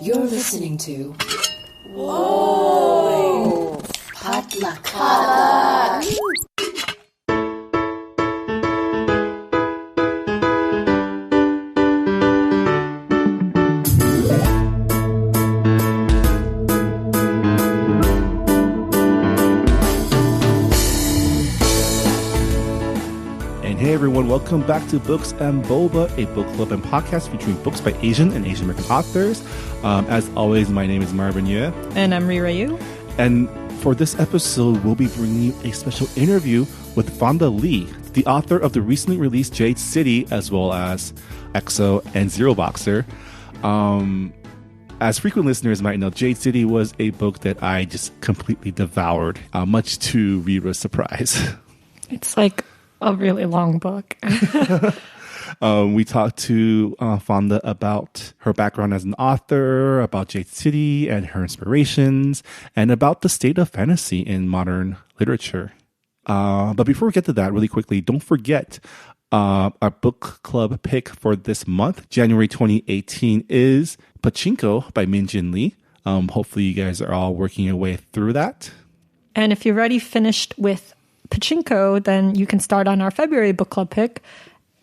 You're listening to Whoa! Potluck. Hey everyone, welcome back to Books and Boba, a book club and podcast featuring books by Asian and Asian American authors. As always, my name is Marvin Yue. And I'm Rira Yu. And for this episode, we'll be bringing you a special interview with Fonda Lee, the author of the recently released Jade City, as well as EXO and Zero Boxer. As frequent listeners might know, Jade City was a book that I just completely devoured, much to Rira's surprise. It's like a really long book. We talked to Fonda about her background as an author, about Jade City and her inspirations, and about the state of fantasy in modern literature. But before we get to that, really quickly, don't forget our book club pick for this month, January 2018, is Pachinko by Min-Jin Lee. Hopefully you guys are all working your way through that. And if you're already finished with Pachinko, then you can start on our February book club pick,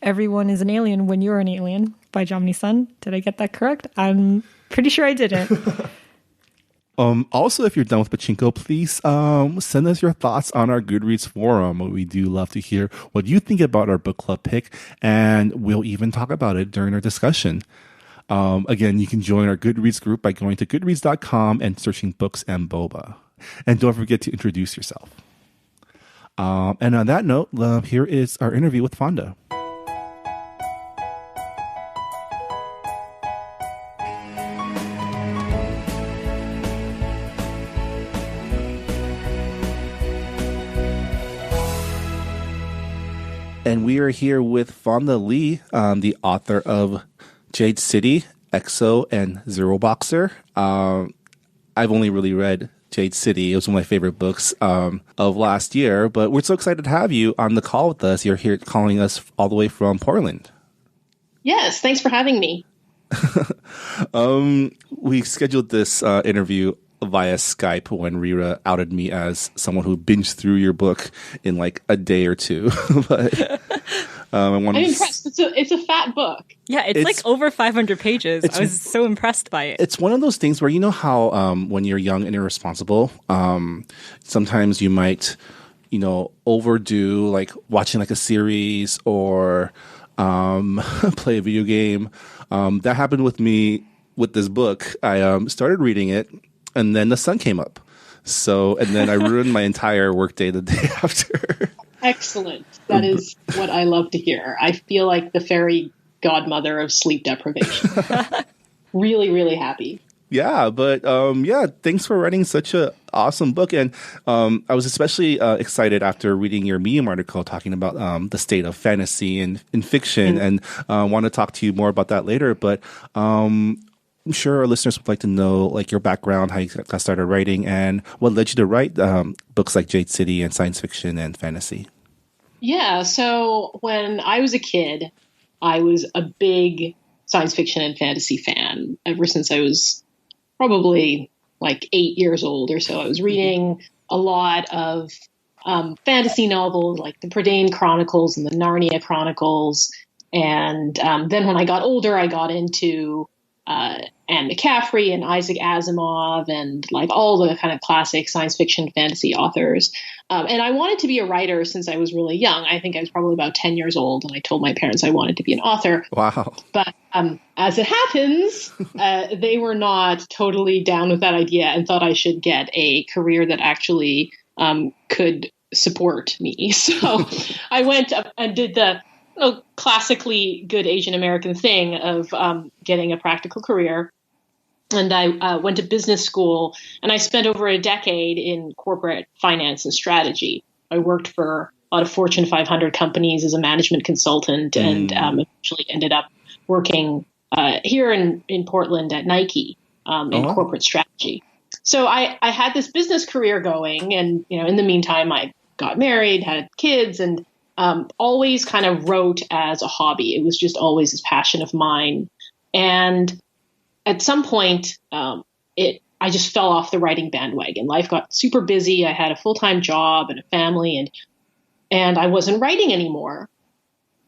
Everyone is an Alien When You're an Alien by Jamni-san. Did I get that correct? I'm pretty sure I didn't. Also, if you're done with Pachinko, please send us your thoughts on our Goodreads forum. We do love to hear what you think about our book club pick, and we'll even talk about it during our discussion. Again, you can join our Goodreads group by going to goodreads.com and searching Books and Boba. And don't forget to introduce yourself. And on that note, here is our interview with Fonda. And we are here with Fonda Lee, the author of Jade City, EXO, and Zero Boxer. I've only really read Jade City. It was one of my favorite books of last year, but we're so excited to have you on the call with us. You're here calling us all the way from Portland. Yes, thanks for having me. We scheduled this interview via Skype when Rira outed me as someone who binged through your book in like a day or two. But I'm impressed. It's a fat book. Yeah, it's like over 500 pages. I was so impressed by it. It's one of those things where, you know how when you're young and irresponsible, sometimes you might, overdo like watching like a series or play a video game. That happened with me with this book. I started reading it, and then the sun came up. And then I ruined my entire workday the day after. Excellent. That is what I love to hear. I feel like the fairy godmother of sleep deprivation. Really, really happy. Yeah, but thanks for writing such an awesome book. And I was especially excited after reading your Medium article talking about the state of fantasy and in fiction, and want to talk to you more about that later. But I'm sure our listeners would like to know like your background, how you got started writing, and what led you to write books like Jade City and science fiction and fantasy. Yeah, so when I was a kid, I was a big science fiction and fantasy fan. Ever since I was probably like 8 years old or so, I was reading a lot of fantasy novels like the Prydain Chronicles and the Narnia Chronicles. And then when I got older, I got into Anne McCaffrey and Isaac Asimov and like all the kind of classic science fiction fantasy authors. And I wanted to be a writer since I was really young. I think I was probably about 10 years old, and I told my parents I wanted to be an author. Wow. But as it happens, they were not totally down with that idea and thought I should get a career that actually could support me. So I went up and did the classically good Asian American thing of getting a practical career. And I went to business school, and I spent over a decade in corporate finance and strategy. I worked for a lot of Fortune 500 companies as a management consultant, and eventually ended up working here in Portland at Nike in corporate strategy. So I had this business career going, and in the meantime, I got married, had kids, and always kind of wrote as a hobby. It was just always this passion of mine. And at some point, I just fell off the writing bandwagon. Life got super busy. I had a full-time job and a family, and I wasn't writing anymore.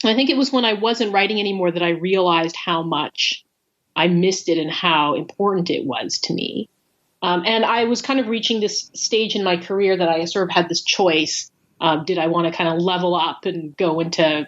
And I think it was when I wasn't writing anymore that I realized how much I missed it and how important it was to me. And I was kind of reaching this stage in my career that I sort of had this choice. Did I want to kind of level up and go into,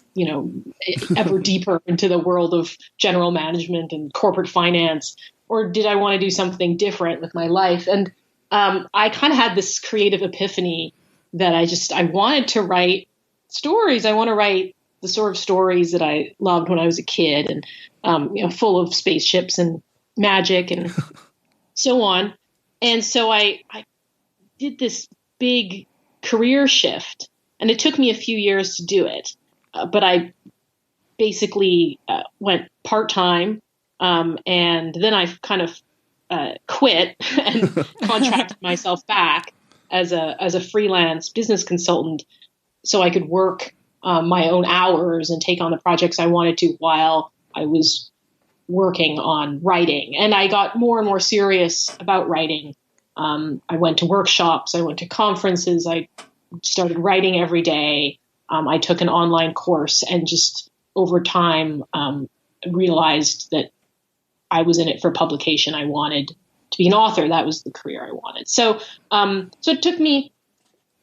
ever deeper into the world of general management and corporate finance? Or did I want to do something different with my life? And I kind of had this creative epiphany that I wanted to write stories. I want to write the sort of stories that I loved when I was a kid, and full of spaceships and magic and so on. And so I did this big career shift, and it took me a few years to do it. But I basically went part-time, and then I kind of quit and contracted myself back as a freelance business consultant so I could work my own hours and take on the projects I wanted to while I was working on writing. And I got more and more serious about writing. I went to workshops, I went to conferences, I started writing every day. I took an online course, and just over time realized that I was in it for publication. I wanted to be an author. That was the career I wanted. So it took me,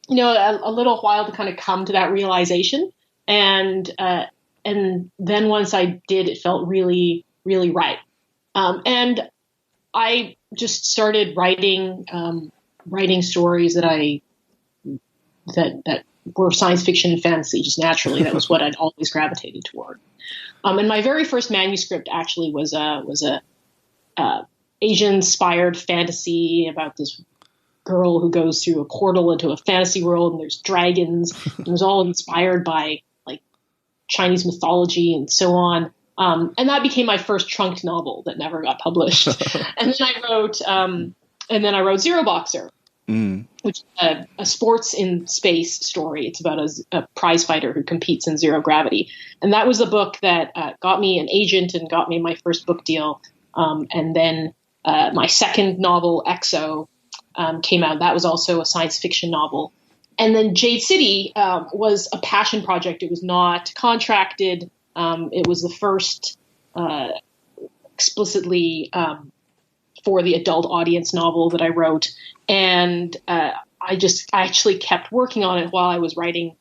a little while to kind of come to that realization. And then once I did, it felt really, really right. And I just started writing stories that were science fiction and fantasy, just naturally. That was what I'd always gravitated toward. And my very first manuscript actually was a Asian-inspired fantasy about this girl who goes through a portal into a fantasy world, and there's dragons. It was all inspired by like Chinese mythology and so on. And that became my first trunked novel that never got published. And then I wrote Zero Boxer, which is a sports in space story. It's about a prize fighter who competes in zero gravity. And that was the book that got me an agent and got me my first book deal. And then my second novel, EXO, came out. That was also a science fiction novel. And then Jade City was a passion project. It was not contracted. It was the first explicitly for the adult audience novel that I wrote. And I actually kept working on it while I was writing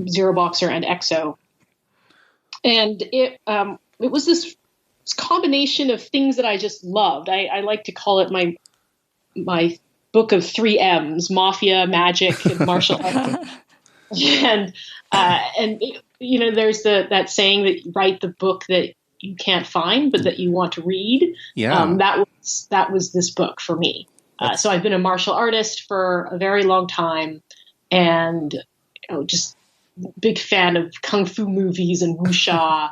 Zero Boxer and EXO. And it was this combination of things that I just loved. I like to call it my book of 3 M's: mafia, magic, and martial arts. And there's that saying that you write the book that you can't find, but that you want to read. Yeah. That was this book for me. So I've been a martial artist for a very long time, and just big fan of kung fu movies and wuxia.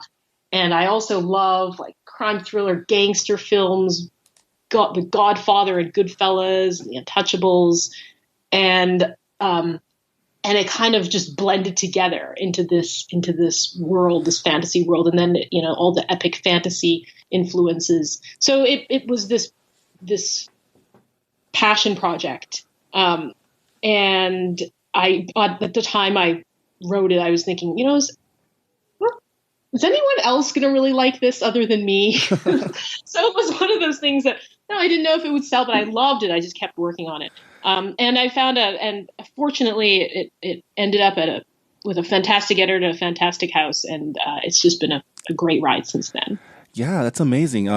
And I also love like crime thriller gangster films, The Godfather and Goodfellas, and The Untouchables, and it kind of just blended together into this world, this fantasy world, and then all the epic fantasy influences. So it was this passion project, and at the time I wrote it, I was thinking, is anyone else going to really like this other than me? So it was one of those things that, I didn't know if it would sell, but I loved it. I just kept working on it. And I found and fortunately it ended up with a fantastic editor at a fantastic house. And it's just been a great ride since then. Yeah, that's amazing.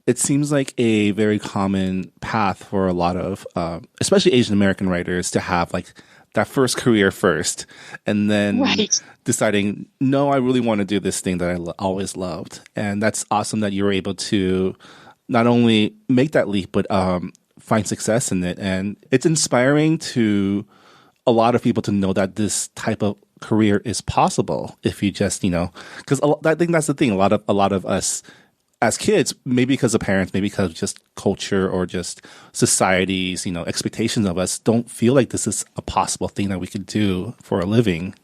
It seems like a very common path for a lot of, especially Asian American writers, to have like that first career first, and then deciding, no, I really want to do this thing that I always loved. And that's awesome that you were able to not only make that leap, but find success in it. And it's inspiring to a lot of people to know that this type of career is possible if you just, because I think that's the thing. A lot of us as kids, maybe because of parents, maybe because of just culture or just society's, expectations of us, don't feel like this is a possible thing that we could do for a living.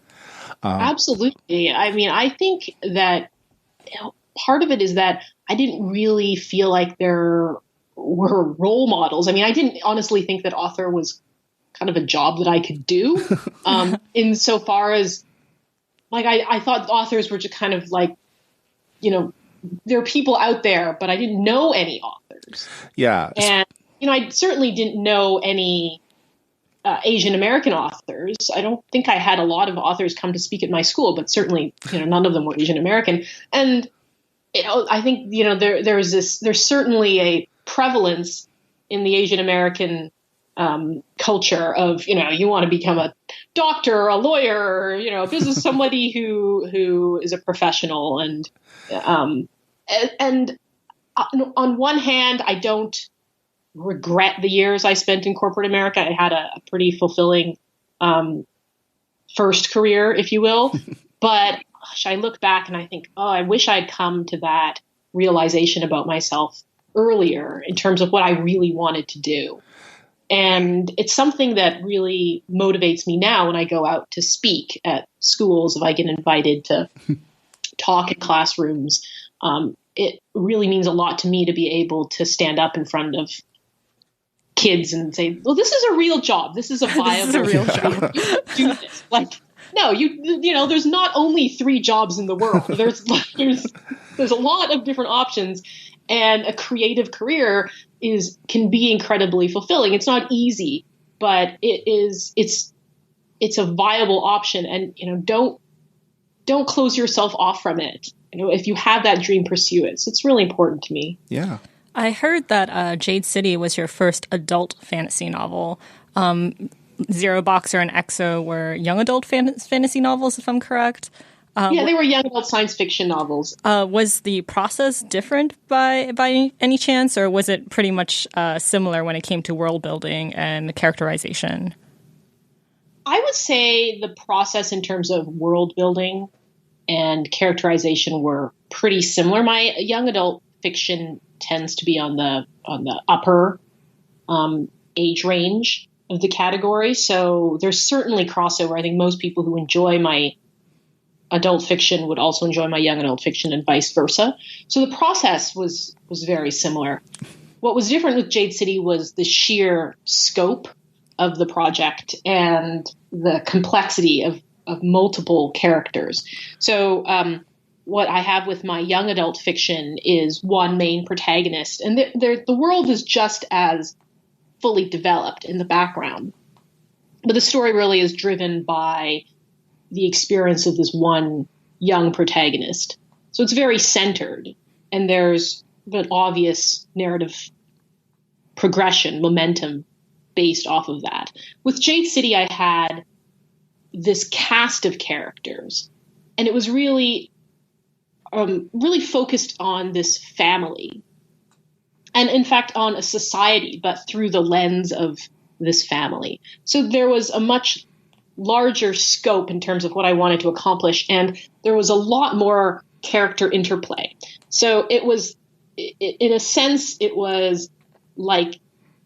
Absolutely. I mean, I think that part of it is that I didn't really feel like there were role models. I mean, I didn't honestly think that author was kind of a job that I could do, insofar as, like, I thought authors were just kind of like, there are people out there, but I didn't know any authors. Yeah. And, I certainly didn't know any Asian American authors. I don't think I had a lot of authors come to speak at my school, but certainly, none of them were Asian American. And I think, there's certainly a prevalence in the Asian American culture of, you want to become a doctor, a lawyer, a business, somebody who is a professional. And on one hand, I don't regret the years I spent in corporate America. I had a pretty fulfilling first career, if you will. But gosh, I look back and I think, I wish I'd come to that realization about myself earlier in terms of what I really wanted to do. And it's something that really motivates me now when I go out to speak at schools, if I get invited to talk in classrooms. It really means a lot to me to be able to stand up in front of kids and say, well, this is a real job. This is a viable real job. You do this. Like, no, there's not only 3 jobs in the world. There's a lot of different options, and a creative career can be incredibly fulfilling. It's not easy, but it's a viable option, and don't close yourself off from it. If you have that dream, pursue it. So it's really important to me. Yeah. I heard that Jade City was your first adult fantasy novel. Zero Boxer and EXO were young adult fantasy novels, if I'm correct. Yeah, they were young adult science fiction novels. Was the process different by any chance, or was it pretty much similar when it came to world building and characterization? I would say the process in terms of world building and characterization were pretty similar. My young adult fiction tends to be on the upper age range of the category, so there's certainly crossover. I think most people who enjoy my adult fiction would also enjoy my young adult fiction, and vice versa. So the process was very similar. What was different with Jade City was the sheer scope of the project and the complexity of multiple characters. So what I have with my young adult fiction is one main protagonist, and the world is just as fully developed in the background. But the story really is driven by the experience of this one young protagonist. So it's very centered, and there's an obvious narrative progression, momentum based off of that. With Jade City, I had this cast of characters, and it was really focused on this family, and in fact on a society, but through the lens of this family. So there was a much larger scope in terms of what I wanted to accomplish, and there was a lot more character interplay. So it was, in a sense, it was like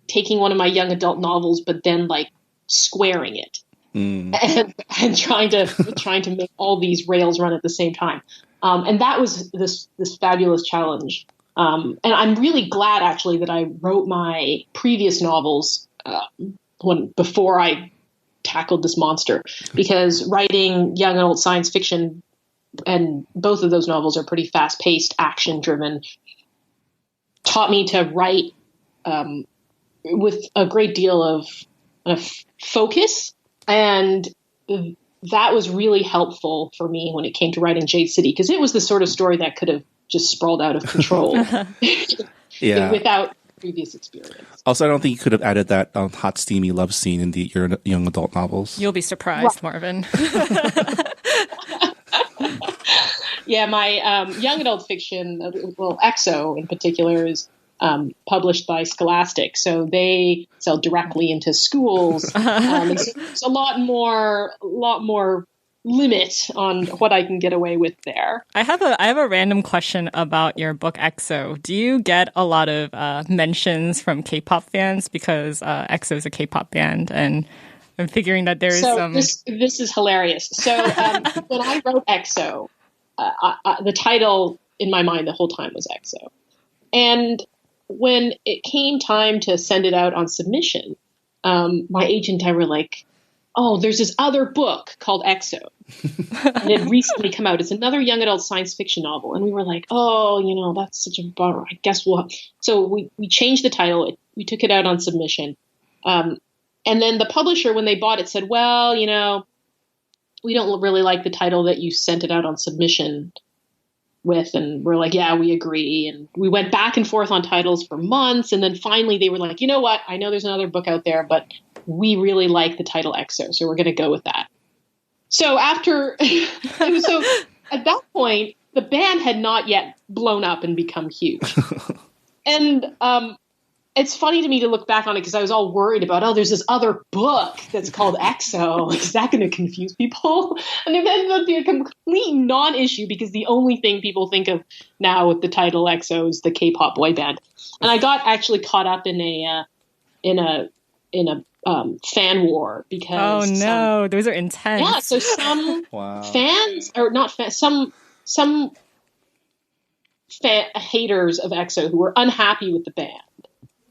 taking one of my young adult novels, but then like squaring it. And trying to make all these rails run at the same time, and that was this fabulous challenge. And I'm really glad actually that I wrote my previous novels before I tackled this monster, because writing young adult science fiction, and both of those novels are pretty fast paced, action driven, taught me to write with a great deal of focus. And that was really helpful for me when it came to writing Jade City, because it was the sort of story that could have just sprawled out of control without previous experience. Also, I don't think you could have added that hot, steamy love scene in your young adult novels. You'll be surprised, Marvin. Yeah, my young adult fiction, EXO in particular, is published by Scholastic, so they sell directly into schools. There's a lot more limit on what I can get away with there. I have a random question about your book EXO. Do you get a lot of mentions from K-pop fans, because EXO is a K-pop band, and I'm figuring that there is some. This is hilarious. So when I wrote EXO, the title in my mind the whole time was EXO. And when it came time to send it out on submission, my agent and I were like, oh, there's this other book called EXO. And it recently come out. It's another young adult science fiction novel. And we were like, oh, that's such a bummer. I guess so we changed the title. We took it out on submission. And then the publisher, when they bought it, said, well, we don't really like the title that you sent it out on submission with. And we're like, yeah, we agree. And we went back and forth on titles for months. And then finally they were like, you know what? I know there's another book out there, but we really like the title EXO. So we're going to go with that. So at that point, the band had not yet blown up and become huge. And it's funny to me to look back on it because I was all worried about, there's this other book that's called EXO. Is that going to confuse people? And it ended up being a complete non-issue because the only thing people think of now with the title EXO is the K-pop boy band. And I got actually caught up in a fan war because those are intense. Yeah, so some fans or not fans, some haters of EXO who were unhappy with the band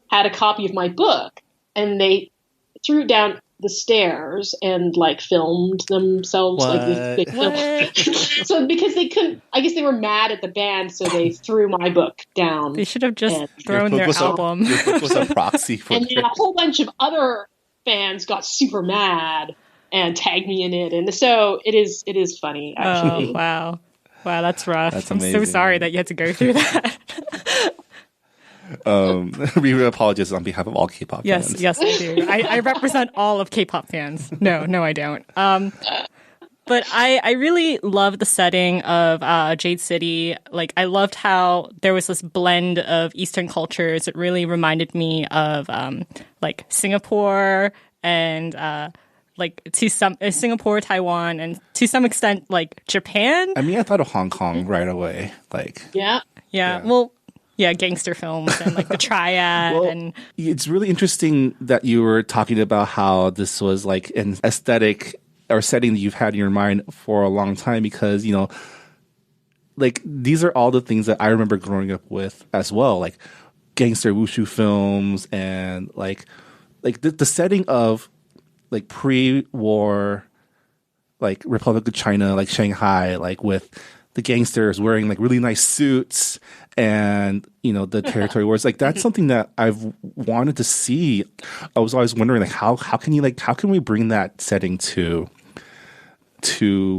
had a copy of my book and they threw it down the stairs and filmed themselves so because they couldn't, I guess they were mad at the band, so they threw my book down. They should have just thrown their album. Your book was a proxy for and then a whole bunch of other fans got super mad and tagged me in it, and so it is funny actually. Oh wow, that's rough. That's I'm so sorry that you had to go through that. We apologize on behalf of all K-pop fans. Yes, I do. I represent all of K-pop fans. No, I don't. But I really loved the setting of Jade City. I loved how there was this blend of Eastern cultures. It really reminded me of Singapore and Singapore, Taiwan, and to some extent Japan. I mean, I thought of Hong Kong right away. Yeah. Well, yeah, gangster films and the triad. And it's really interesting that you were talking about how this was an aesthetic or setting that you've had in your mind for a long time because, these are all the things that I remember growing up with as well, gangster wushu films and the setting of pre-war Republic of China, Shanghai, with the gangsters wearing like really nice suits and, you know, the territory wars. Like that's something that I've wanted to see. I was always wondering like how can we bring that setting to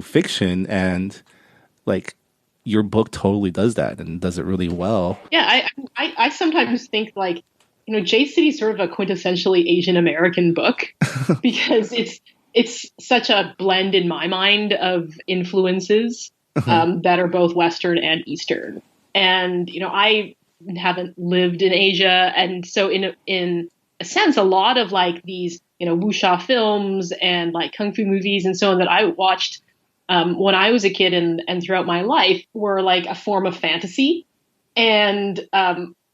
fiction, and like your book totally does that and does it really well. Yeah, I sometimes think like, you know, J City is sort of a quintessentially Asian American book because it's such a blend in my mind of influences that are both Western and Eastern. And, you know, I haven't lived in Asia. And so in a sense, a lot of like these, you know, wuxia films and like kung fu movies and so on that I watched when I was a kid and throughout my life were like a form of fantasy. And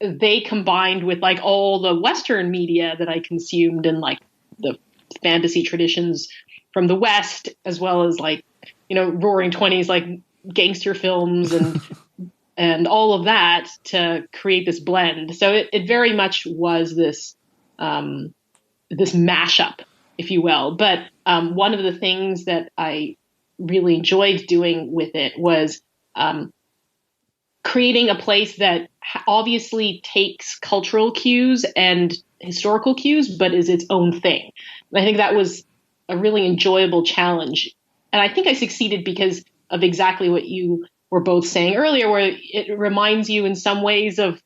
they combined with like all the Western media that I consumed and like the fantasy traditions from the West, as well as like, you know, roaring 20s, like gangster films and all of that to create this blend. So it very much was this mashup, if you will. But one of the things that I really enjoyed doing with it was creating a place that obviously takes cultural cues and historical cues, but is its own thing. And I think that was a really enjoyable challenge. And I think I succeeded because of exactly what you were both saying earlier, where it reminds you in some ways of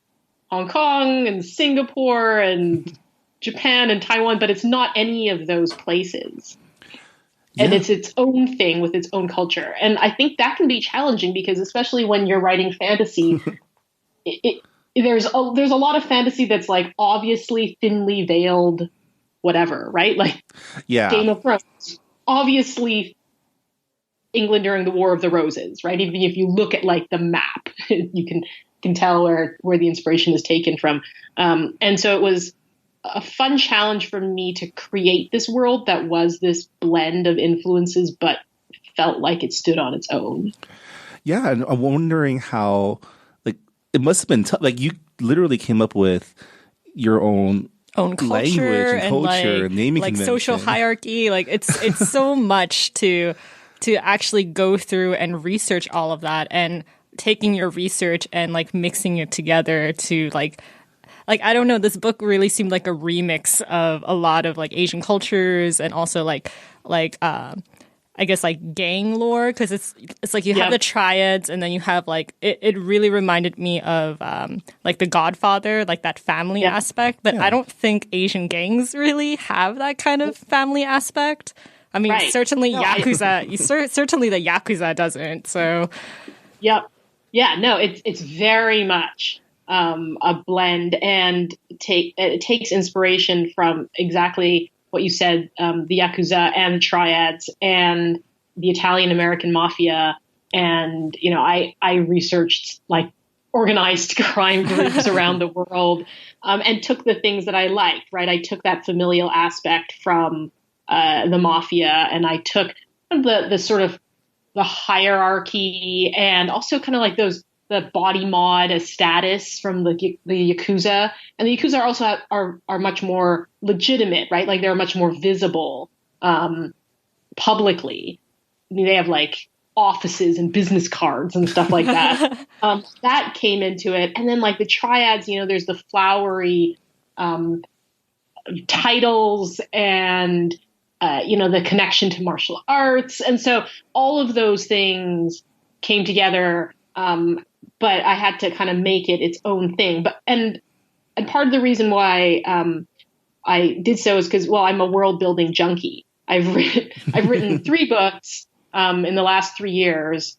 Hong Kong and Singapore and Japan and Taiwan, but it's not any of those places. Yeah. And it's its own thing with its own culture. And I think that can be challenging because especially when you're writing fantasy, there's a lot of fantasy that's like obviously thinly veiled whatever, right? Like Game of Thrones, obviously England during the War of the Roses, right? Even if you look at like the map, you can tell where the inspiration is taken from. And so it was a fun challenge for me to create this world that was this blend of influences, but felt like it stood on its own. Yeah, and I'm wondering how it must have been tough. Like you literally came up with your own culture language and culture, like, naming like convention. social hierarchy. Like it's so much to actually go through and research all of that, and taking your research and like mixing it together to like I don't know, this book really seemed like a remix of a lot of like Asian cultures, and also like I guess like gang lore, because it's like you have the triads, and then you have like it really reminded me of like The Godfather, like that family aspect. But I don't think Asian gangs really have that kind of family aspect. I mean, certainly Yakuza, certainly the Yakuza doesn't. So, yeah, no, it's very much a blend, and it takes inspiration from exactly what you said, the Yakuza and the triads and the Italian American mafia. And, you know, I researched like organized crime groups around the world, and took the things that I liked, right? I took that familial aspect from the mafia, and I took the sort of the hierarchy, and also kind of like the body mod as status from the Yakuza. And the Yakuza also are much more legitimate, right? Like they're much more visible publicly. I mean, they have like offices and business cards and stuff like that. That came into it. And then like the triads, you know, there's the flowery titles, and you know, the connection to martial arts. And so all of those things came together. But I had to kind of make it its own thing. And part of the reason why I did so is because, well, I'm a world building junkie. I've written 3 books in the last 3 years,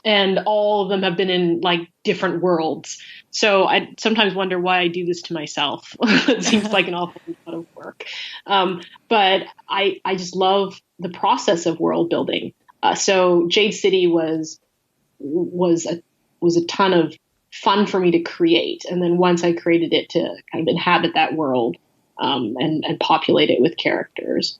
and all of them have been in like different worlds. So I sometimes wonder why I do this to myself. It seems like an awful lot of work. But I just love the process of world building. So Jade City was a ton of fun for me to create. And then once I created it, to kind of inhabit that world and populate it with characters.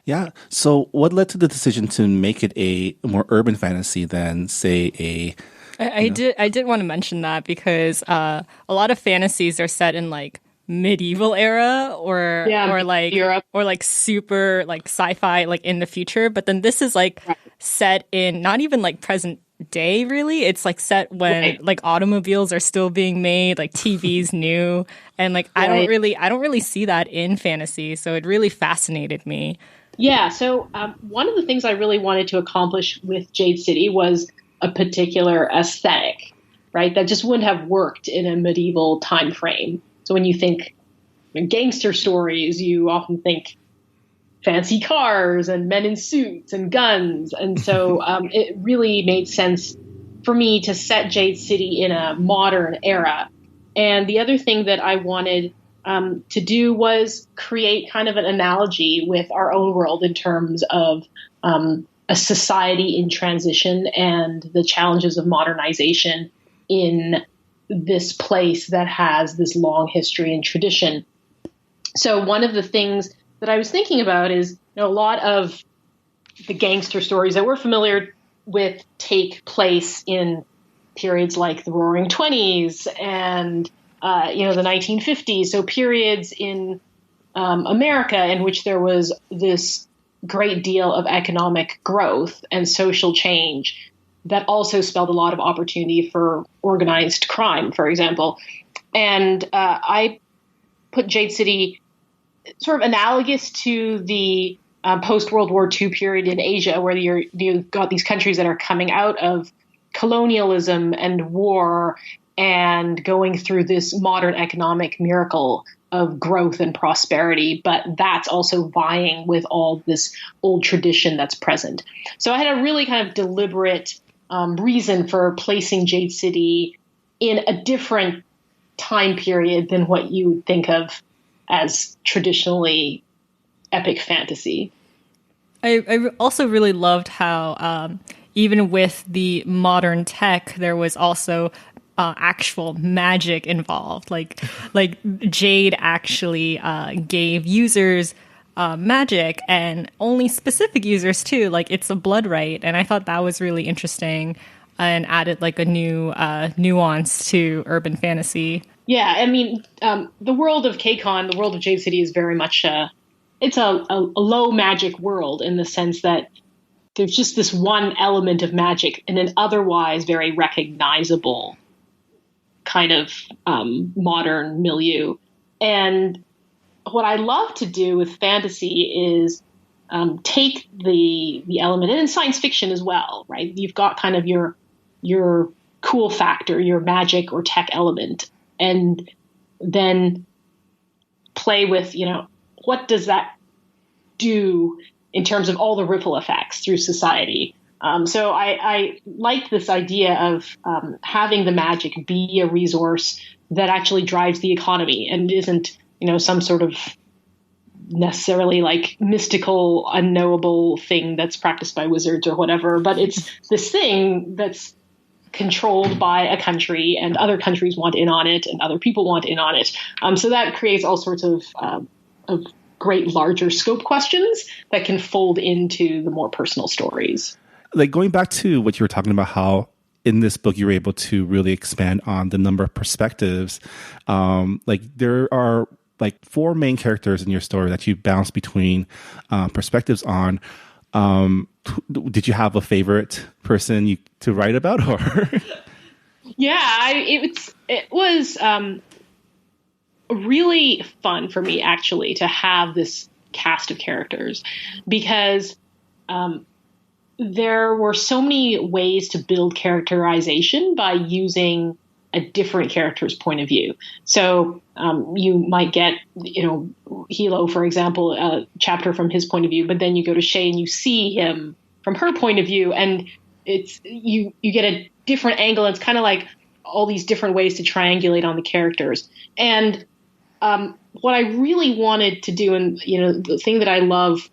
Yeah. So what led to the decision to make it a more urban fantasy than, say, I did want to mention that, because a lot of fantasies are set in like medieval era or like Europe, or like super like sci-fi, like in the future. But then this is like set in not even like present day, really. It's like set when like automobiles are still being made, like TV's new, and like I don't really see that in fantasy. So it really fascinated me. Yeah. So one of the things I really wanted to accomplish with Jade City was a particular aesthetic, right? That just wouldn't have worked in a medieval time frame. So when you think gangster stories, you often think fancy cars and men in suits and guns. And so it really made sense for me to set Jade City in a modern era. And the other thing that I wanted to do was create kind of an analogy with our own world in terms of a society in transition and the challenges of modernization in this place that has this long history and tradition. So one of the things that I was thinking about is, you know, a lot of the gangster stories that we're familiar with take place in periods like the Roaring Twenties and you know, the 1950s. So periods in America in which there was this great deal of economic growth and social change that also spelled a lot of opportunity for organized crime, for example. And I put Jade City sort of analogous to the post-World War II period in Asia, where you've got these countries that are coming out of colonialism and war and going through this modern economic miracle of growth and prosperity, but that's also vying with all this old tradition that's present. So I had a really kind of deliberate reason for placing Jade City in a different time period than what you would think of as traditionally epic fantasy. I also really loved how even with the modern tech, there was also actual magic involved. Like Jade actually gave users magic, and only specific users too. Like it's a blood right, and I thought that was really interesting. and added like a new nuance to urban fantasy. Yeah, I mean, the world of KCON, the world of Jade City, is very much it's a low magic world in the sense that there's just this one element of magic in an otherwise very recognizable kind of modern milieu. And what I love to do with fantasy is take the element, and in science fiction as well, right? You've got kind of your cool factor, your magic or tech element, and then play with, what does that do in terms of all the ripple effects through society. So I like this idea of having the magic be a resource that actually drives the economy and isn't, some sort of necessarily like mystical, unknowable thing that's practiced by wizards or whatever, but it's this thing that's controlled by a country, and other countries want in on it, and other people want in on it. So that creates all sorts of great larger scope questions that can fold into the more personal stories. Like going back to what you were talking about, how in this book you were able to really expand on the number of perspectives. Like there are like 4 main characters in your story that you bounce between perspectives on. Did you have a favorite person to write about, or? Yeah, it was really fun for me actually to have this cast of characters, because there were so many ways to build characterization by using a different character's point of view. So you might get, Hilo, for example, a chapter from his point of view, but then you go to Shay and you see him from her point of view, and it's you get a different angle. It's kind of like all these different ways to triangulate on the characters. And what I really wanted to do, and the thing that I love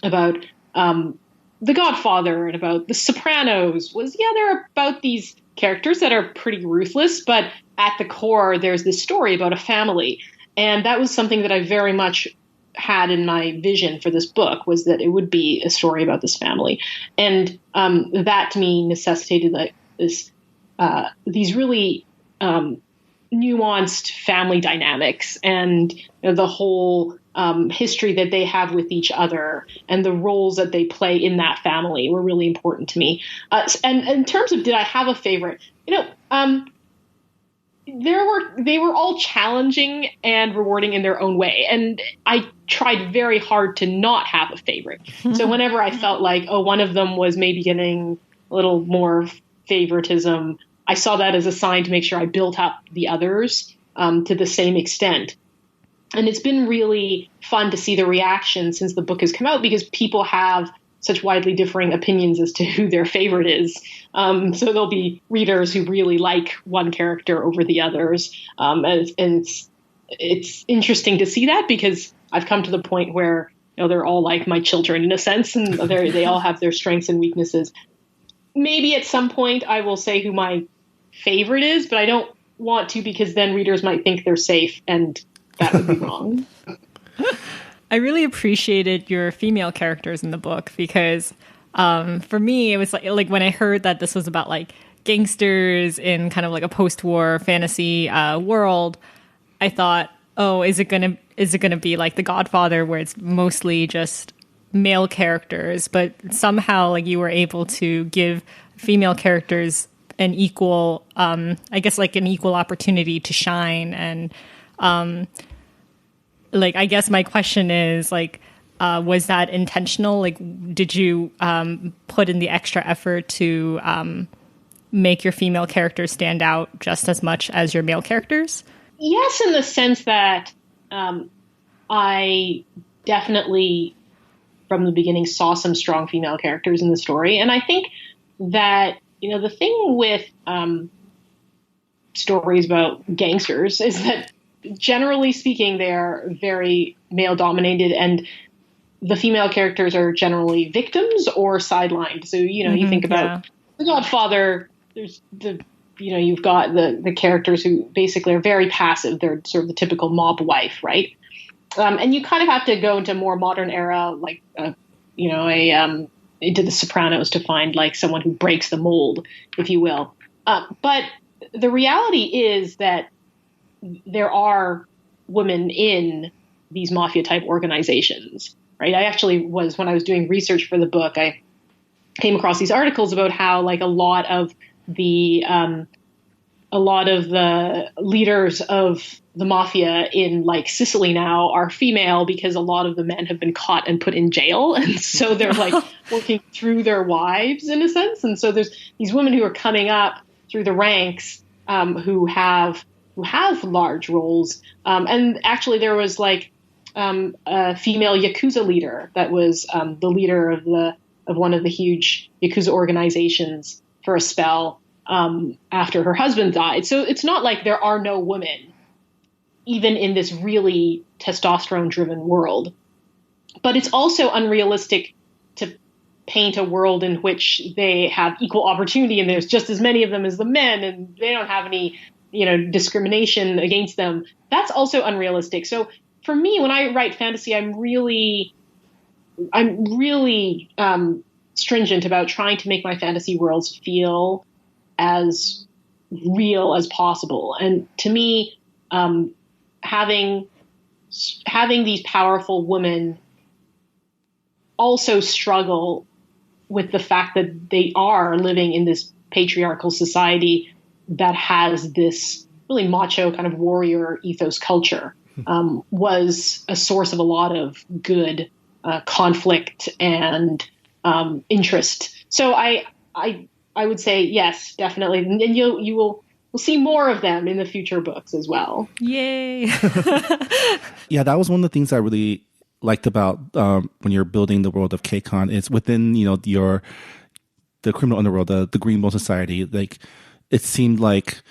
about The Godfather and about The Sopranos was, they're about these characters that are pretty ruthless, but at the core, there's this story about a family. And that was something that I very much had in my vision for this book, was that it would be a story about this family. And that to me necessitated these really nuanced family dynamics, and the whole history that they have with each other and the roles that they play in that family were really important to me. And in terms of, did I have a favorite? They were all challenging and rewarding in their own way. And I tried very hard to not have a favorite. So whenever I felt like, one of them was maybe getting a little more favoritism, I saw that as a sign to make sure I built up the others to the same extent. And it's been really fun to see the reaction since the book has come out, because people have such widely differing opinions as to who their favorite is. So there'll be readers who really like one character over the others. And it's interesting to see that, because I've come to the point where they're all like my children in a sense, and they all have their strengths and weaknesses. Maybe at some point I will say who my favorite is, but I don't want to, because then readers might think they're safe, and that would be wrong. I really appreciated your female characters in the book, because for me, it was like when I heard that this was about like gangsters in kind of like a post-war fantasy world, I thought, is it gonna be like The Godfather, where it's mostly just male characters? But somehow, like, you were able to give female characters an equal, an equal opportunity to shine. And I guess my question is, was that intentional? Like, did you put in the extra effort to make your female characters stand out just as much as your male characters? Yes, in the sense that I definitely, from the beginning, saw some strong female characters in the story. And I think that, the thing with stories about gangsters is that, generally speaking, they are very male-dominated, and the female characters are generally victims or sidelined. So, you think about The Godfather, there's you've got the characters who basically are very passive. They're sort of the typical mob wife, right? And you kind of have to go into a more modern era, like, into The Sopranos to find like someone who breaks the mold, if you will. But the reality is that there are women in these mafia type organizations, right? I actually was, when I was doing research for the book, I came across these articles about how like a lot of the leaders of the mafia in like Sicily now are female because a lot of the men have been caught and put in jail. And so they're like working through their wives in a sense. And so there's these women who are coming up through the ranks, who have large roles. And actually there was like, a female Yakuza leader that was, the leader of one of the huge Yakuza organizations for a spell, after her husband died. So it's not like there are no women, even in this really testosterone-driven world. But it's also unrealistic to paint a world in which they have equal opportunity and there's just as many of them as the men and they don't have any, discrimination against them. That's also unrealistic. So for me, when I write fantasy, I'm really stringent about trying to make my fantasy worlds feel as real as possible. And to me, having these powerful women also struggle with the fact that they are living in this patriarchal society that has this really macho kind of warrior ethos culture, was a source of a lot of good conflict and interest. So I would say yes, definitely, and we'll see more of them in the future books as well. Yay! Yeah, that was one of the things I really liked about when you're building the world of KCON. Is within the criminal underworld, the Greenbow Society. Like it seemed like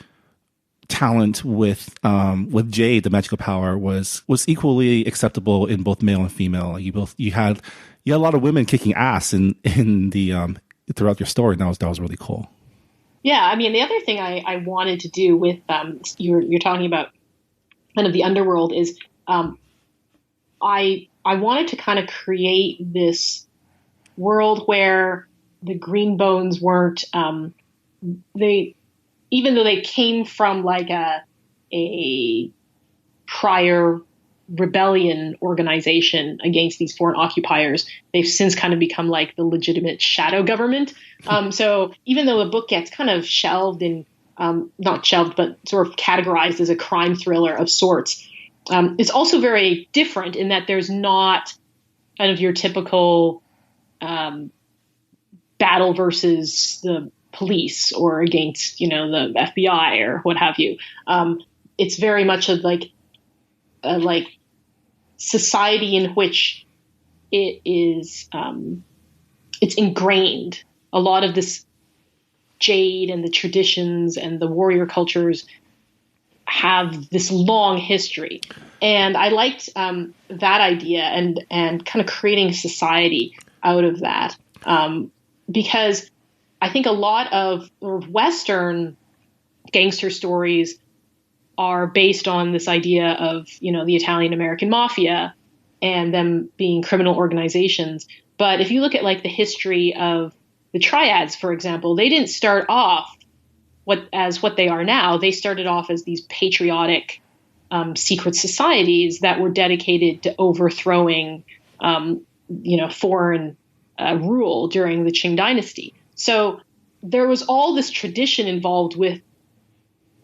talent with Jade, the magical power, was equally acceptable in both male and female. Like you had a lot of women kicking ass in the throughout your story. And that was really cool. Yeah, I mean, the other thing I wanted to do with you're talking about kind of the underworld is I wanted to kind of create this world where the Greenbones weren't even though they came from like a prior rebellion organization against these foreign occupiers, they've since kind of become like the legitimate shadow government. So even though the book gets kind of shelved in, not shelved, but sort of categorized as a crime thriller of sorts, it's also very different in that there's not kind of your typical battle versus the police or against, the FBI or what have you. It's very much of like society in which it is, it's ingrained. A lot of this Jade and the traditions and the warrior cultures have this long history. And I liked that idea and kind of creating a society out of that. Because I think a lot of Western gangster stories are based on this idea of, the Italian American mafia and them being criminal organizations. But if you look at like the history of the triads, for example, they didn't start off what they are now. They started off as these patriotic secret societies that were dedicated to overthrowing, foreign rule during the Qing dynasty. So there was all this tradition involved with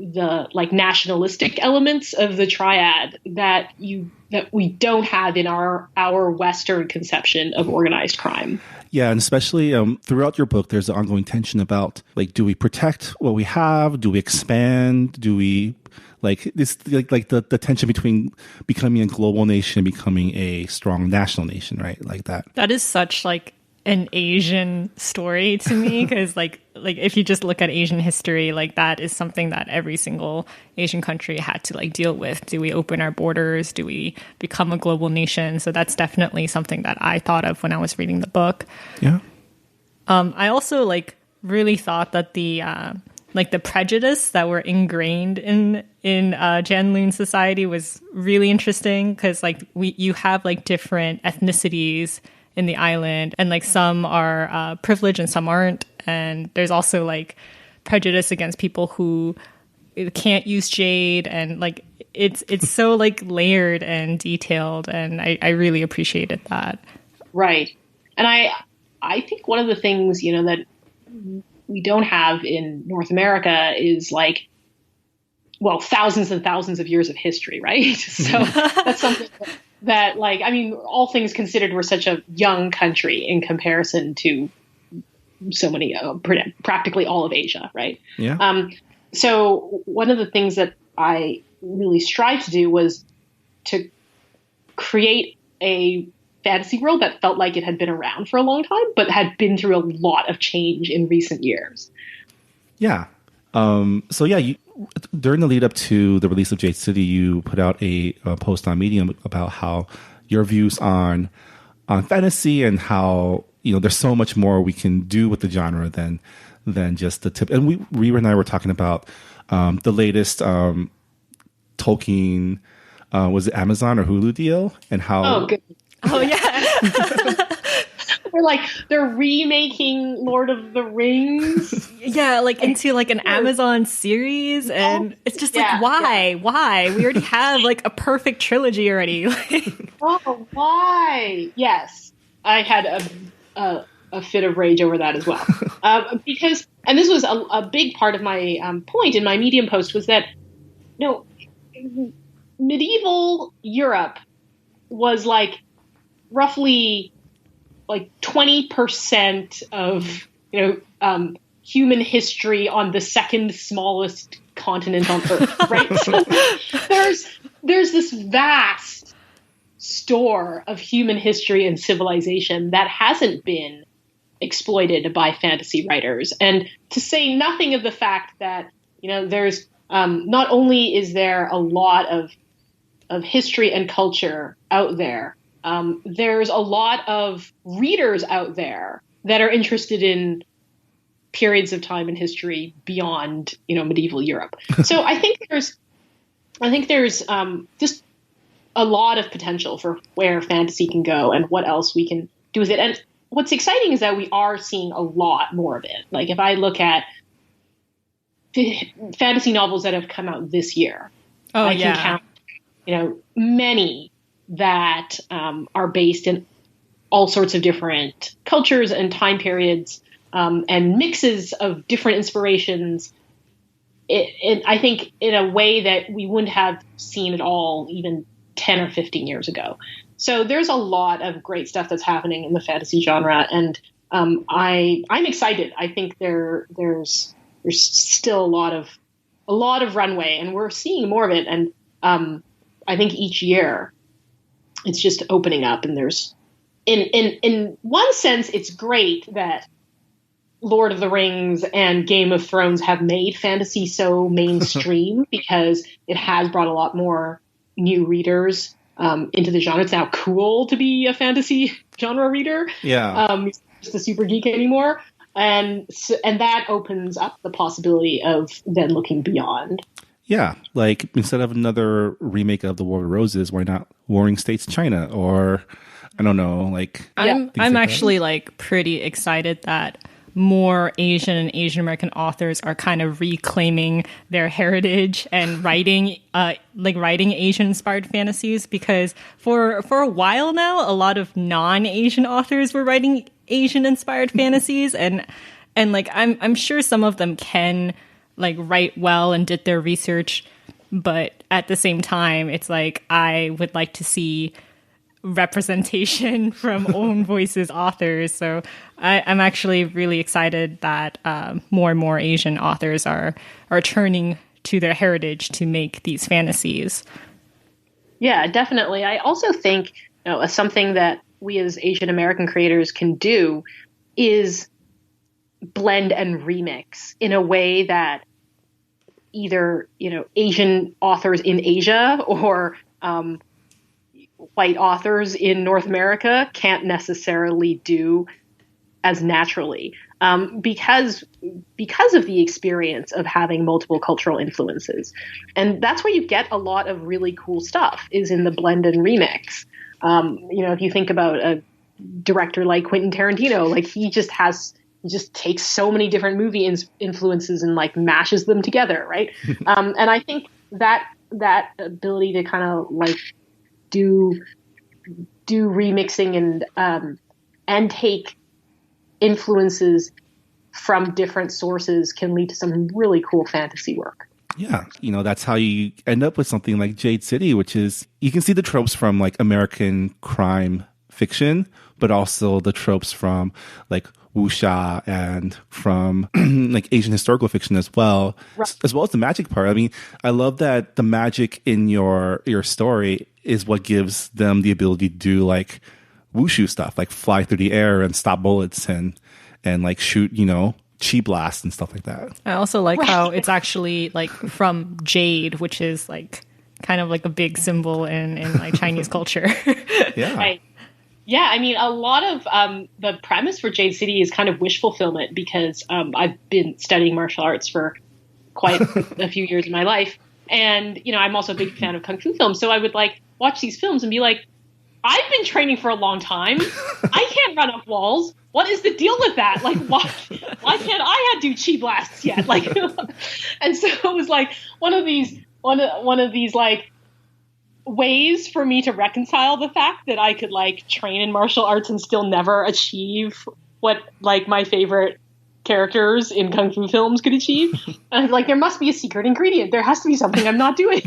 the like nationalistic elements of the triad that we don't have in our Western conception of organized crime. Yeah, and especially throughout your book, there's an ongoing tension about like, do we protect what we have? Do we expand? Do we like this like the tension between becoming a global nation and becoming a strong national nation, right? Like that. That is such like an Asian story to me because like if you just look at Asian history, like that is something that every single Asian country had to like deal with. Do we open our borders? Do we become a global nation? So that's definitely something that I thought of when I was reading the book. Yeah. I also like really thought that the prejudice that were ingrained in Janloon society was really interesting because like you have like different ethnicities in the island, and like some are privileged and some aren't, and there's also like prejudice against people who can't use jade, and like it's so like layered and detailed, and I really appreciated that. Right. And I think one of the things, that we don't have in North America is like, well, thousands and thousands of years of history, right? So that's something that like, I mean, all things considered, we're such a young country in comparison to so many, practically all of Asia, right? Yeah. So one of the things that I really strive to do was to create a fantasy world that felt like it had been around for a long time, but had been through a lot of change in recent years. Yeah. So yeah, during the lead up to the release of Jade City, you put out a post on Medium about how your views on fantasy and how there's so much more we can do with the genre than just the tip. And Reba and I were talking about the latest Tolkien was it Amazon or Hulu deal, and how good. Oh yeah. They're remaking Lord of the Rings. Yeah, like into like an Amazon series, and it's just like, why? Why? We already have like a perfect trilogy already. Oh, why? Yes, I had a fit of rage over that as well, because, and this was a big part of my point in my Medium post, was that medieval Europe was like roughly like 20% of human history on the second smallest continent on Earth, right? So there's this vast store of human history and civilization that hasn't been exploited by fantasy writers, and to say nothing of the fact that there's not only is there a lot of history and culture out there. There's a lot of readers out there that are interested in periods of time in history beyond, medieval Europe. So I think there's just a lot of potential for where fantasy can go and what else we can do with it. And what's exciting is that we are seeing a lot more of it. Like if I look at fantasy novels that have come out this year, I can count, many that are based in all sorts of different cultures and time periods, and mixes of different inspirations. I think in a way that we wouldn't have seen at all even 10 or 15 years ago. So there's a lot of great stuff that's happening in the fantasy genre, and I'm excited. I think there's still a lot of runway, and we're seeing more of it. And I think each year it's just opening up, and there's in one sense, it's great that Lord of the Rings and Game of Thrones have made fantasy so mainstream because it has brought a lot more new readers into the genre. It's now cool to be a fantasy genre reader. Yeah. Just a super geek anymore. And that opens up the possibility of then looking beyond. Yeah, like instead of another remake of The War of Roses, why not Warring States China? Or I don't know, like I'm actually like pretty excited that more Asian and Asian American authors are kind of reclaiming their heritage and writing Asian inspired fantasies, because for a while now a lot of non-Asian authors were writing Asian inspired fantasies, and like I'm sure some of them can like write well and did their research, but at the same time it's like I would like to see representation from own voices authors. So I'm actually really excited that more and more Asian authors are turning to their heritage to make these fantasies. Yeah, definitely. I also think something that we as Asian American creators can do is blend and remix in a way that either Asian authors in Asia or white authors in North America can't necessarily do as naturally, because of the experience of having multiple cultural influences. And that's where you get a lot of really cool stuff, is in the blend and remix. If you think about director like Quentin Tarantino. Like he just takes so many different movie influences and like mashes them together, right? And I think that ability to kind of like do remixing and take influences from different sources can lead to some really cool fantasy work. Yeah, that's how you end up with something like Jade City, which is, you can see the tropes from like American crime fiction, but also the tropes from like wuxia and from like Asian historical fiction as well, Right. as well as the magic part. I mean, I love that the magic in your story is what gives them the ability to do like wushu stuff, like fly through the air and stop bullets and like shoot, chi blast and stuff like that. I also like how it's actually like from jade, which is like kind of like a big symbol in like Chinese culture. Yeah. Right. Yeah, I mean, a lot of the premise for Jade City is kind of wish fulfillment because I've been studying martial arts for quite a few years in my life. And, I'm also a big fan of Kung Fu films. So I would like watch these films and be like, I've been training for a long time. I can't run up walls. What is the deal with that? Like, why can't I do chi blasts yet? Like, and so it was like one of these like ways for me to reconcile the fact that I could like train in martial arts and still never achieve what like my favorite characters in Kung Fu films could achieve. And I'm like, there must be a secret ingredient. There has to be something I'm not doing.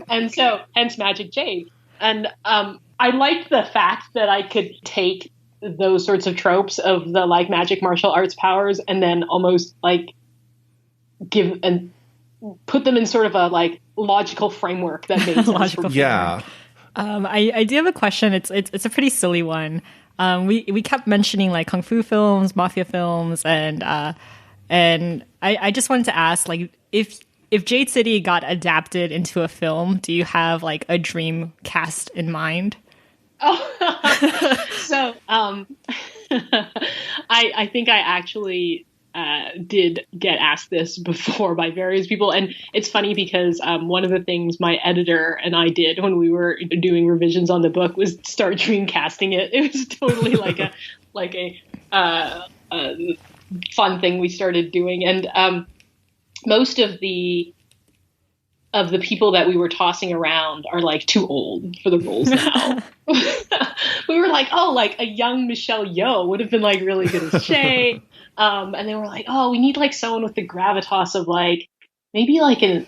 And so hence Magic Jade. And I liked the fact that I could take those sorts of tropes of the like magic martial arts powers and then almost like give and put them in sort of a like logical framework that made sense for me. Yeah. I do have a question. It's a pretty silly one. We kept mentioning like kung fu films, mafia films, and I just wanted to ask, like, if Jade City got adapted into a film, do you have like a dream cast in mind? Oh, so I think I actually did get asked this before by various people, and it's funny because one of the things my editor and I did when we were doing revisions on the book was start dream casting it. It was totally like a fun thing we started doing, and most of the people that we were tossing around are like too old for the roles now. We were like, oh, like a young Michelle Yeoh would have been like really good as Shay. And they were like, oh, we need like someone with the gravitas of like maybe like a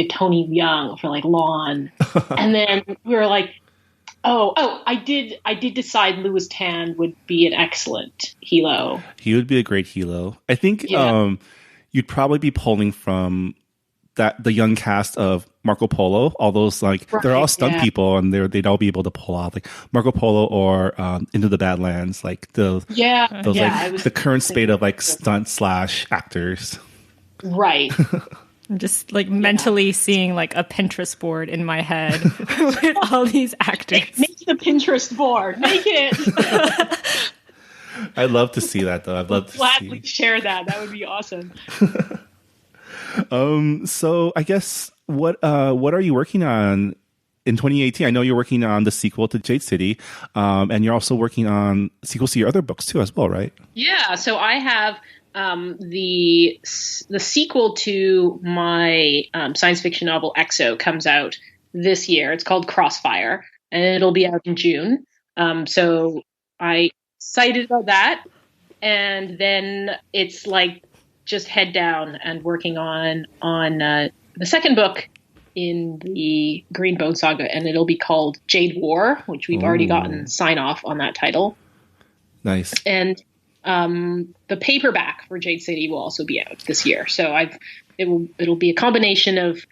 Tony Young for like Lon. And then we were like, oh, I did decide Louis Tan would be an excellent Hilo. He would be a great Hilo. I think you'd probably be pulling from the young cast of Marco Polo. All those like they're all stunt people, and they'd all be able to pull off like Marco Polo or Into the Badlands, like those like the current spate of like stunt / actors. Right. I'm just like mentally seeing like a Pinterest board in my head with all these actors. Make the Pinterest board. Make it. I'd love to see that, though. I'd love to gladly share that. That would be awesome. So I guess what are you working on in 2018? I know you're working on the sequel to Jade City, and you're also working on sequels to your other books too, as well, right? Yeah. So I have the sequel to my science fiction novel Exo comes out this year. It's called Crossfire, and it'll be out in June. So I excited about that, and then it's like just head down and working on the second book in the Green Bone saga, and it'll be called Jade War, which we've already gotten sign off on that title. Nice. And the paperback for Jade City will also be out this year. So it'll be a combination of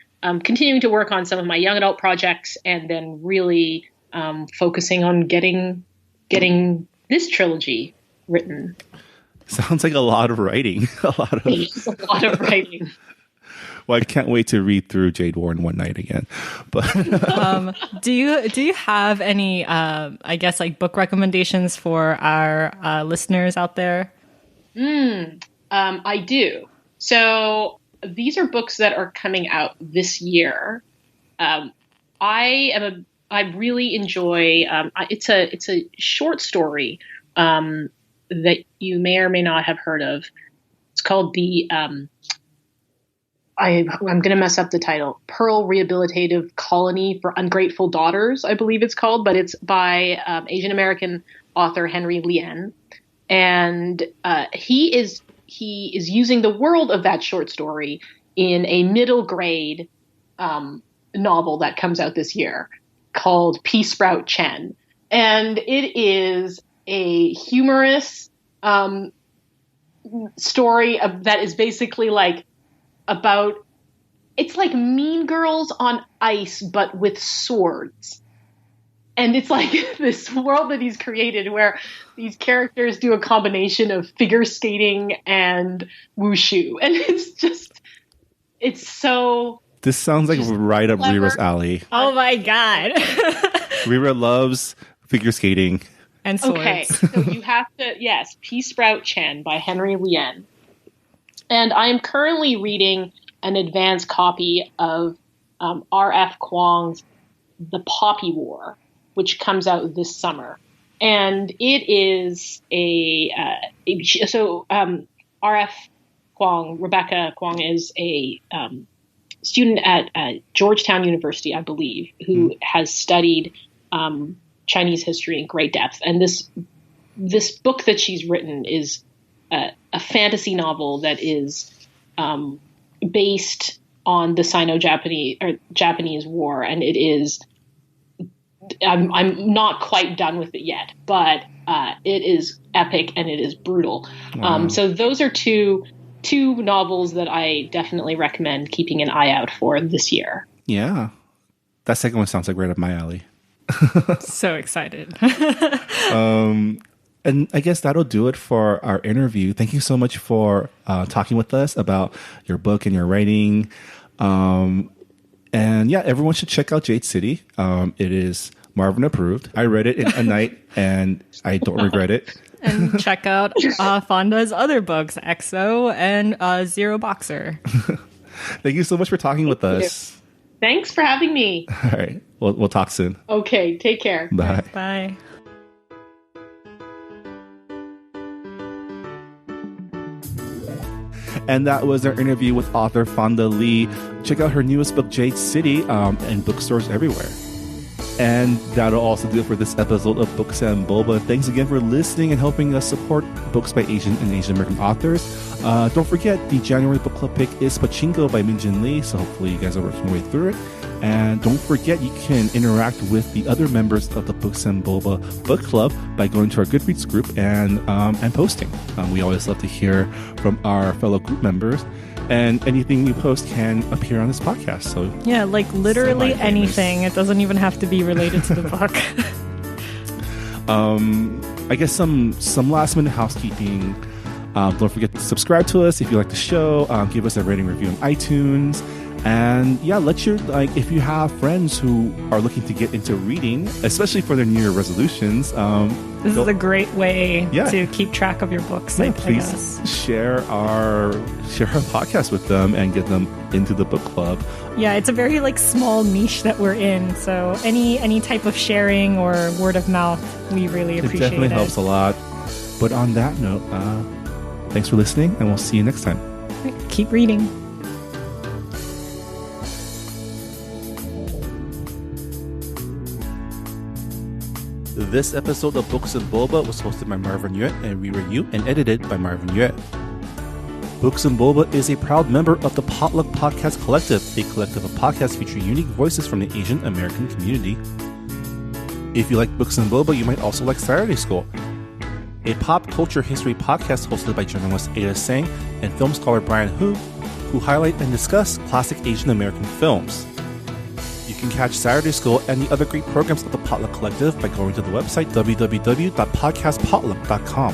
continuing to work on some of my young adult projects and then really focusing on getting this trilogy written. Sounds like a lot of writing. It's a lot of writing. Well, I can't wait to read through Jade War in one night again. But do you have any I guess like book recommendations for our listeners out there? I do. So these are books that are coming out this year. I am I really enjoy. It's a short story that you may or may not have heard of. It's called the I'm going to mess up the title. Pearl Rehabilitative Colony for Ungrateful Daughters, I believe it's called, but it's by Asian American author Henry Lien, and he is using the world of that short story in a middle grade novel that comes out this year called Pea Sprout Chen, and it is a humorous story that is basically like about, it's like Mean Girls on ice but with swords. And it's like this world that he's created where these characters do a combination of figure skating and wushu. And it's so... This sounds like right up clever. Rira's alley. Oh my God. Rira loves figure skating. And swords. Okay, so you have to, yes, Pea Sprout Chen by Henry Lien. And I am currently reading an advanced copy of R.F. Kuang's The Poppy War, which comes out this summer. And it is R.F. Kuang, Rebecca Kuang, is a student at Georgetown University, I believe, who has studied Chinese history in great depth. And this book that she's written is a fantasy novel that is based on the Sino-Japanese War, and it is. I'm not quite done with it yet, but it is epic and it is brutal. Wow. So those are two novels that I definitely recommend keeping an eye out for this year. Yeah. That second one sounds like right up my alley. So excited. And I guess that'll do it for our interview. Thank you so much for talking with us about your book and your writing. And yeah, everyone should check out Jade City. It is Marvin approved. I read it in a night and I don't regret it. And check out Fonda's other books, EXO and Zero Boxer. Thank you so much for talking with us. Thanks for having me. All right. We'll talk soon. Okay, take care. Bye. Bye. And that was our interview with author Fonda Lee. Check out her newest book, Jade City, in bookstores everywhere. And that'll also do it for this episode of Books and Boba. Thanks again for listening and helping us support books by Asian and Asian American authors. Don't forget, the January book club pick is Pachinko by Minjin Lee, so hopefully you guys are working your way through it. And don't forget, you can interact with the other members of the Books and Boba book club by going to our Goodreads group and posting. We always love to hear from our fellow group members. And anything you post can appear on this podcast. So yeah, like literally anything. It doesn't even have to be related to the book. I guess some last minute housekeeping. Don't forget to subscribe to us if you like the show. Give us a rating review on iTunes. And yeah, if you have friends who are looking to get into reading, especially for their New Year resolutions, this is a great way Yeah. to keep track of your books. yeah, I please guess. share our podcast with them and get them into the book club. Yeah, it's a very small niche that we're in. So any type of sharing or word of mouth, we really It appreciate definitely it. helps a lot. But on that note, thanks for listening, and we'll see you next time. Keep reading. This episode of Books and Boba was hosted by Marvin Yue and re-reviewed and edited by Marvin Yue. Books and Boba is a proud member of the Potluck Podcast Collective, a collective of podcasts featuring unique voices from the Asian American community. If you like Books and Boba, you might also like Saturday School, a pop culture history podcast hosted by journalist Ada Sang and film scholar Brian Hu, who highlight and discuss classic Asian American films. You can catch Saturday School and the other great programs of the Potluck Collective by going to the website www.podcastpotluck.com.